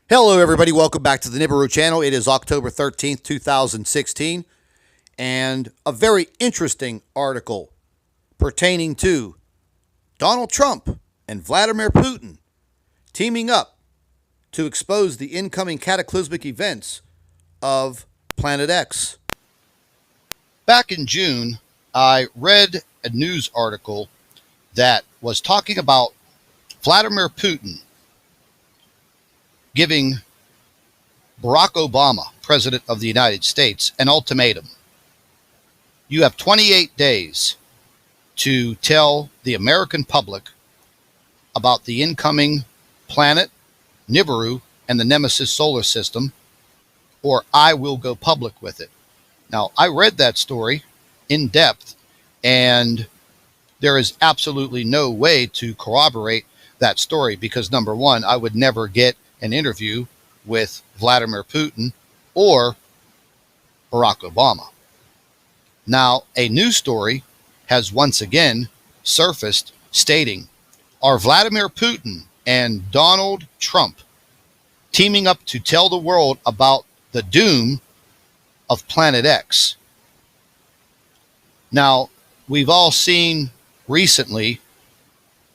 Hello, everybody. Welcome back to the Nibiru channel. It is October 13th, 2016, and a very interesting article pertaining to Donald Trump and Vladimir Putin teaming up to expose the incoming cataclysmic events of Planet X. Back in June, I read a news article that was talking about Vladimir Putin giving Barack Obama, President of the United States, an ultimatum. You have 28 days to tell the American public about the incoming planet, Nibiru, and the Nemesis solar system, or I will go public with it. Now, I read that story in depth, and there is absolutely no way to corroborate that story because, number one, I would never get an interview with Vladimir Putin or Barack Obama. Now, a news story has once again surfaced stating, are Vladimir Putin and Donald Trump teaming up to tell the world about the doom of Planet X? Now, we've all seen recently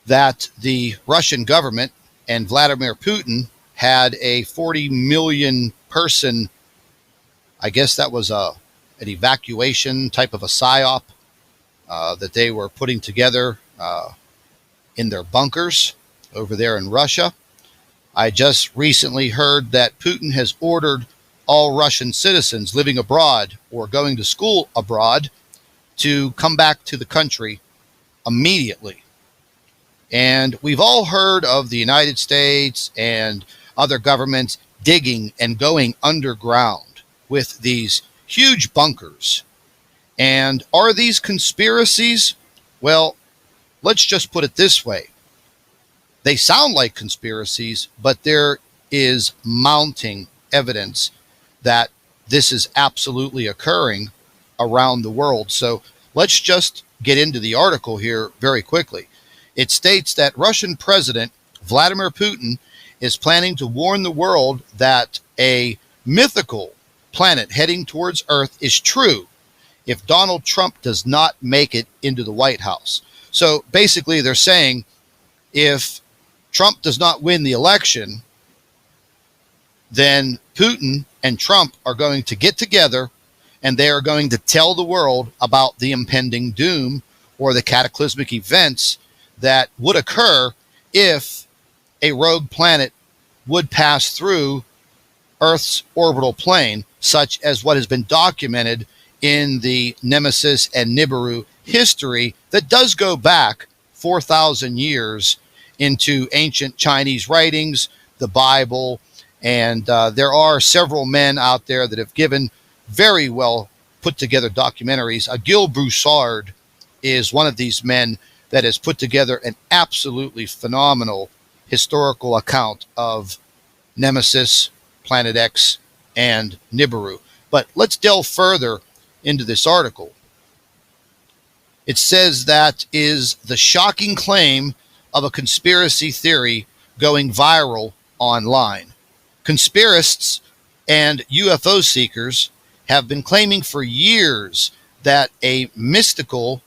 that the Russian government and Vladimir Putin had a 40 million person, I guess that was an evacuation type of a psyop that they were putting together in their bunkers over there in Russia. I just recently heard that Putin has ordered all Russian citizens living abroad or going to school abroad to come back to the country immediately. And we've all heard of the United States and other governments digging and going underground with these huge bunkers. And are these conspiracies? Well, let's just put it this way. They sound like conspiracies, but there is mounting evidence that this is absolutely occurring around the world. So let's just get into the article here very quickly. It states that Russian President Vladimir Putin is planning to warn the world that a mythical planet heading towards Earth is true if Donald Trump does not make it into the White House. So basically they're saying if Trump does not win the election, then Putin and Trump are going to get together and they are going to tell the world about the impending doom or the cataclysmic events that would occur if a rogue planet would pass through Earth's orbital plane, such as what has been documented in the Nemesis and Nibiru history that does go back 4,000 years into ancient Chinese writings, the Bible, and there are several men out there that have given very well put together documentaries. Gil Broussard is one of these men that has put together an absolutely phenomenal historical account of Nemesis, Planet X, and Nibiru. But let's delve further into this article. It says that is the shocking claim of a conspiracy theory going viral online. Conspiracists and UFO seekers have been claiming for years that a mysterious,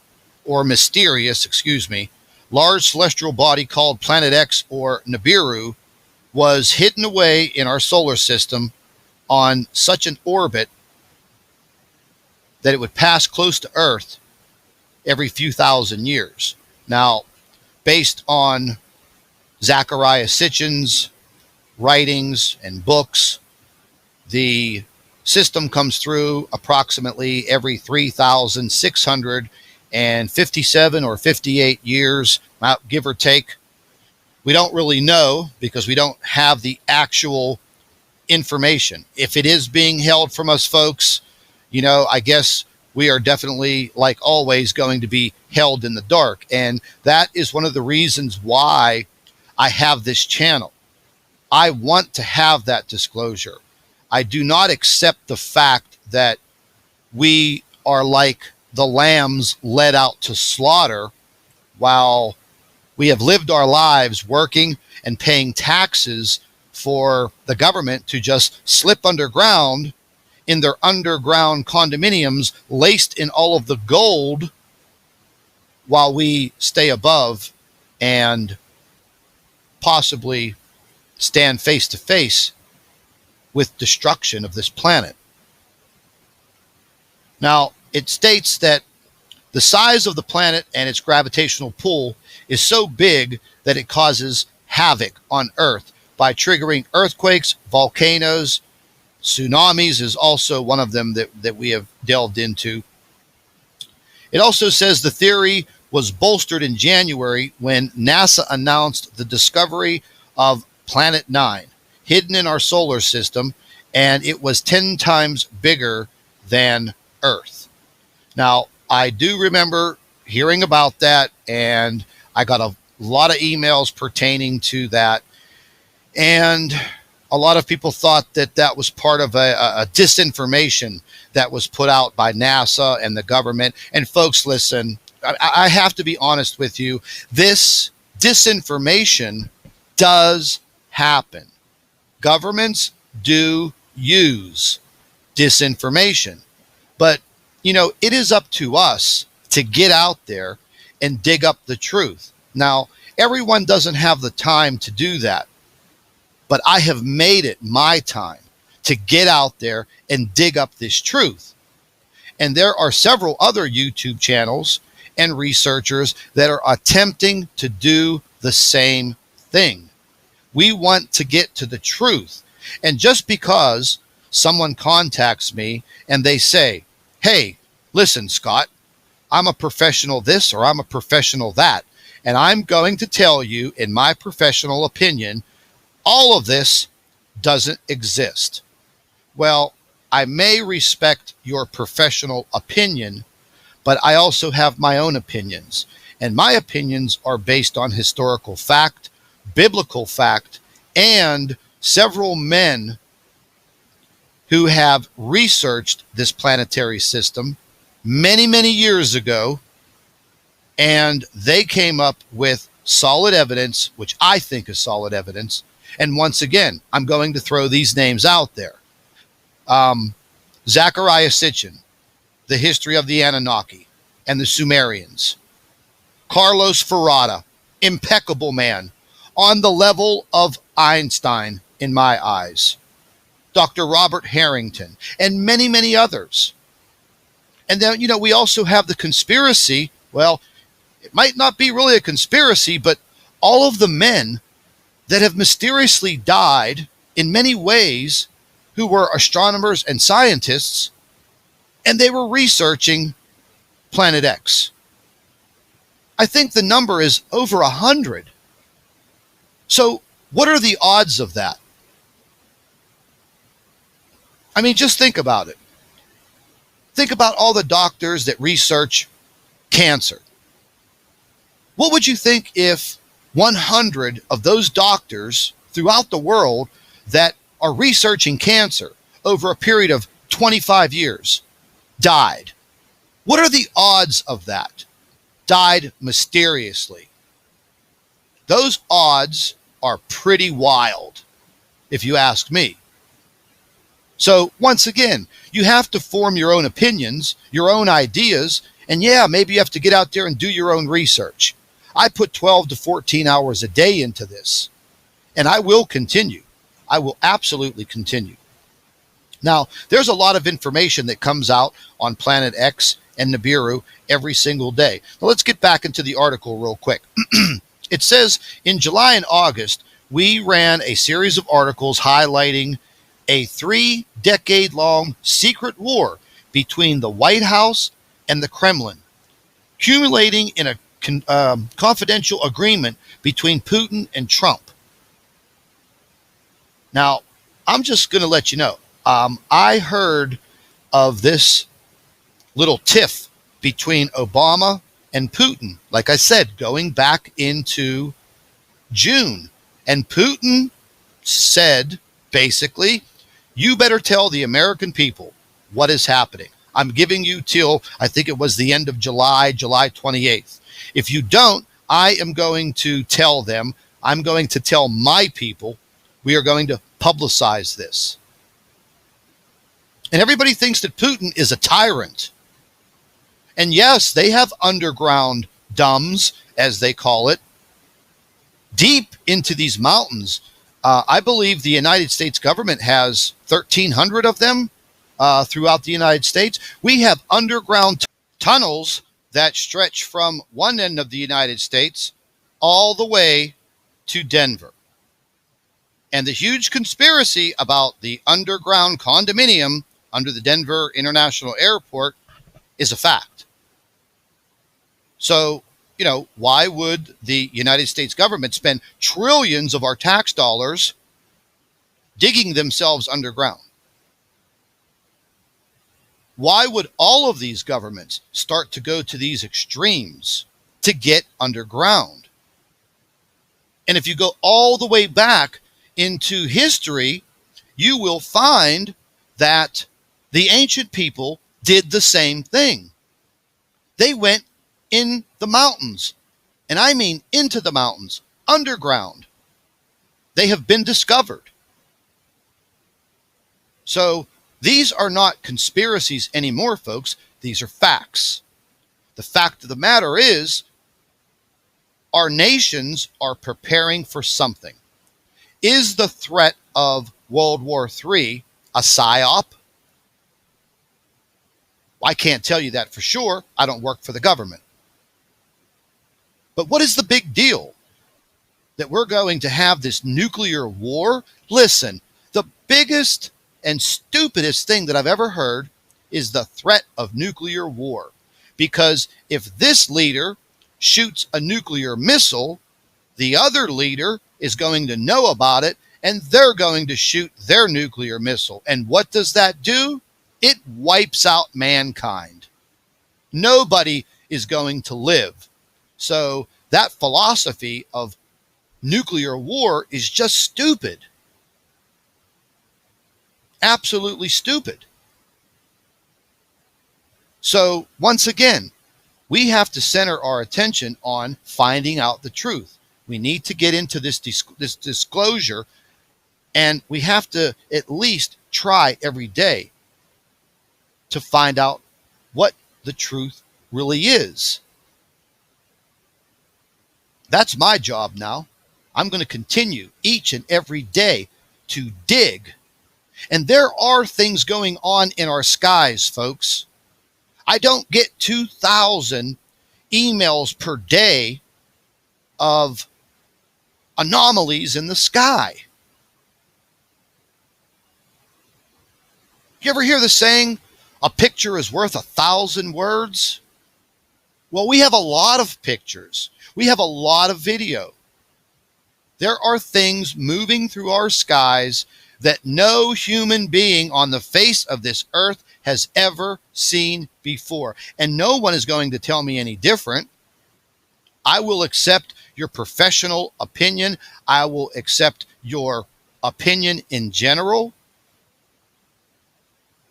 large celestial body called Planet X or Nibiru was hidden away in our solar system on such an orbit that it would pass close to Earth every few thousand years. Now, based on Zecharia Sitchin's writings and books, the system comes through approximately every 3,657 or 58 years, give or take. We don't really know because we don't have the actual information. If it is being held from us folks, I guess we are definitely, like always, going to be held in the dark. And that is one of the reasons why I have this channel. I want to have that disclosure. I do not accept the fact that we are like the lambs led out to slaughter while we have lived our lives working and paying taxes for the government to just slip underground in their underground condominiums laced in all of the gold while we stay above and possibly stand face to face with destruction of this planet. Now, it states that the size of the planet and its gravitational pull is so big that it causes havoc on Earth by triggering earthquakes, volcanoes, tsunamis is also one of them that we have delved into. It also says the theory was bolstered in January when NASA announced the discovery of Planet 9, hidden in our solar system, and it was 10 times bigger than Earth. Now, I do remember hearing about that, and I got a lot of emails pertaining to that. And a lot of people thought that that was part of a disinformation that was put out by NASA and the government. And folks, listen, I have to be honest with you. This disinformation does happen. Governments do use disinformation. But, you know, it is up to us to get out there and dig up the truth. Now, everyone doesn't have the time to do that. But I have made it my time to get out there and dig up this truth. And there are several other YouTube channels and researchers that are attempting to do the same thing. We want to get to the truth. And just because someone contacts me and they say, hey, listen, Scott, I'm a professional this or I'm a professional that, and I'm going to tell you, in my professional opinion, all of this doesn't exist. Well, I may respect your professional opinion, but I also have my own opinions. And my opinions are based on historical fact, biblical fact, and several men who have researched this planetary system many, many years ago, and they came up with solid evidence, which I think is solid evidence. And once again, I'm going to throw these names out there. Zechariah Sitchin, The History of the Anunnaki and the Sumerians. Carlos Ferrata, impeccable man, on the level of Einstein in my eyes. Dr. Robert Harrington, and many, many others. And then, you know, we also have the conspiracy. Well, it might not be really a conspiracy, but all of the men that have mysteriously died in many ways who were astronomers and scientists, and they were researching Planet X. I think the number is over 100. So what are the odds of that? I mean, just think about it. Think about all the doctors that research cancer. What would you think if 100 of those doctors throughout the world that are researching cancer over a period of 25 years died? What are the odds of that? Died mysteriously. Those odds are pretty wild, if you ask me. So once again, you have to form your own opinions, your own ideas, and yeah, maybe you have to get out there and do your own research. I put 12 to 14 hours a day into this, and I will continue. I will absolutely continue. Now, there's a lot of information that comes out on Planet X and Nibiru every single day. Now, let's get back into the article real quick. It says, in July and August, we ran a series of articles highlighting a 3-decade-long secret war between the White House and the Kremlin, culminating in a confidential agreement between Putin and Trump. Now, I'm just going to let you know, I heard of this little tiff between Obama and Putin, like I said, going back into June. And Putin said, basically, you better tell the American people what is happening. I'm giving you till, I think it was the end of July 28th. If you don't, I am going to tell them, I'm going to tell my people We are going to publicize this. And everybody thinks that Putin is a tyrant. And yes, they have underground dumbs, as they call it, deep into these mountains. I believe the United States government has 1,300 of them throughout the United States. We have underground tunnels that stretch from one end of the United States all the way to Denver. And the huge conspiracy about the underground condominium under the Denver International Airport is a fact. So, why would the United States government spend trillions of our tax dollars digging themselves underground? Why would all of these governments start to go to these extremes to get underground? And if you go all the way back into history, you will find that the ancient people did the same thing. They went in the mountains, and I mean into the mountains, underground. They have been discovered. So these are not conspiracies anymore, folks. These are facts. The fact of the matter is, our nations are preparing for something. Is the threat of World War III a psyop? I can't tell you that for sure. I don't work for the government. But what is the big deal? That we're going to have this nuclear war? Listen, the biggest and stupidest thing that I've ever heard is the threat of nuclear war. Because if this leader shoots a nuclear missile, the other leader is going to know about it, and they're going to shoot their nuclear missile. And what does that do? It wipes out mankind. Nobody is going to live. So that philosophy of nuclear war is just stupid. Absolutely stupid. So once again, we have to center our attention on finding out the truth. We need to get into this disclosure, and we have to at least try every day to find out what the truth really is. That's my job now. I'm going to continue each and every day to dig. And there are things going on in our skies, folks. I don't get 2,000 emails per day of anomalies in the sky. You ever hear the saying, a picture is worth 1,000 words? Well, we have a lot of pictures. We have a lot of video. There are things moving through our skies that no human being on the face of this earth has ever seen before. And no one is going to tell me any different. I will accept your professional opinion. I will accept your opinion in general.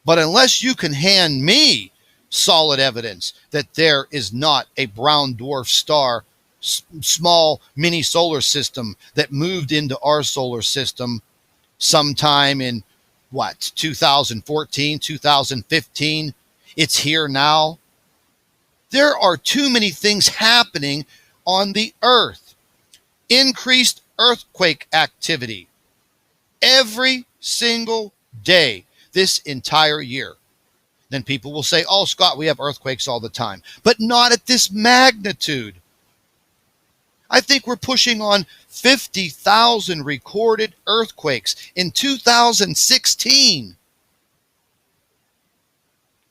But unless you can hand me solid evidence that there is not a brown dwarf star, small mini solar system that moved into our solar system sometime in 2014, 2015, it's here now. There are too many things happening on the earth. Increased earthquake activity every single day this entire year. Then people will say, oh, Scott, we have earthquakes all the time, but not at this magnitude. I think we're pushing on 50,000 recorded earthquakes in 2016.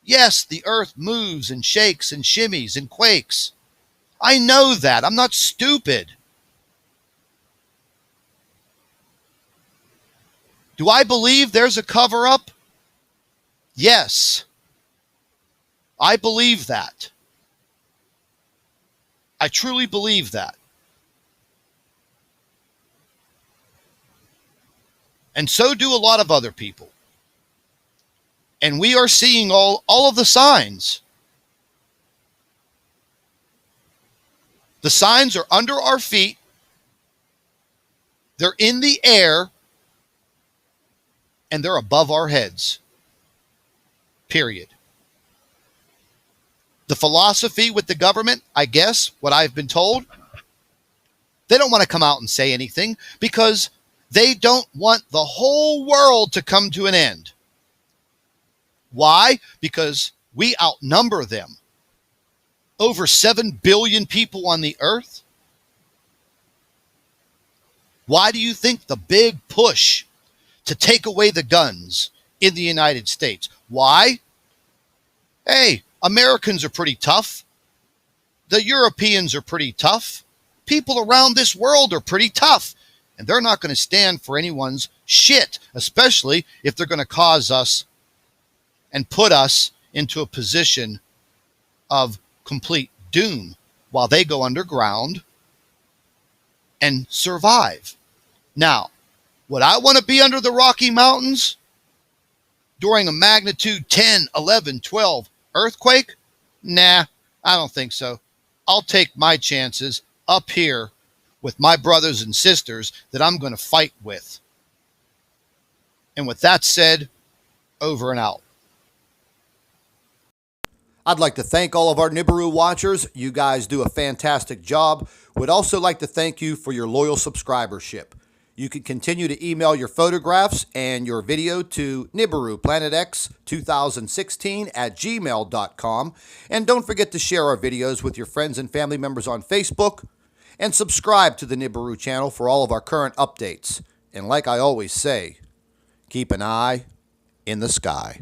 Yes, the earth moves and shakes and shimmies and quakes. I know that. I'm not stupid. Do I believe there's a cover-up? Yes. I believe that. I truly believe that. And so do a lot of other people. And we are seeing all of the signs. The signs are under our feet. They're in the air. and they're above our heads. Period. The philosophy with the government, I guess, what I've been told, they don't want to come out and say anything because they don't want the whole world to come to an end. Why? Because we outnumber them. Over 7 billion people on the earth. Why do you think the big push to take away the guns in the United States? Why? Hey, Americans are pretty tough. The Europeans are pretty tough. People around this world are pretty tough. And they're not going to stand for anyone's shit, especially if they're going to cause us and put us into a position of complete doom while they go underground and survive. Now, would I want to be under the Rocky Mountains during a magnitude 10, 11, 12 earthquake? Nah, I don't think so. I'll take my chances up here with my brothers and sisters that I'm going to fight with. And with that said, over and out. I'd like to thank all of our Nibiru watchers. You guys do a fantastic job. Would also like to thank you for your loyal subscribership. You can continue to email your photographs and your video to NibiruPlanetX2016@gmail.com. And don't forget to share our videos with your friends and family members on Facebook. And subscribe to the Nibiru channel for all of our current updates. And like I always say, keep an eye in the sky.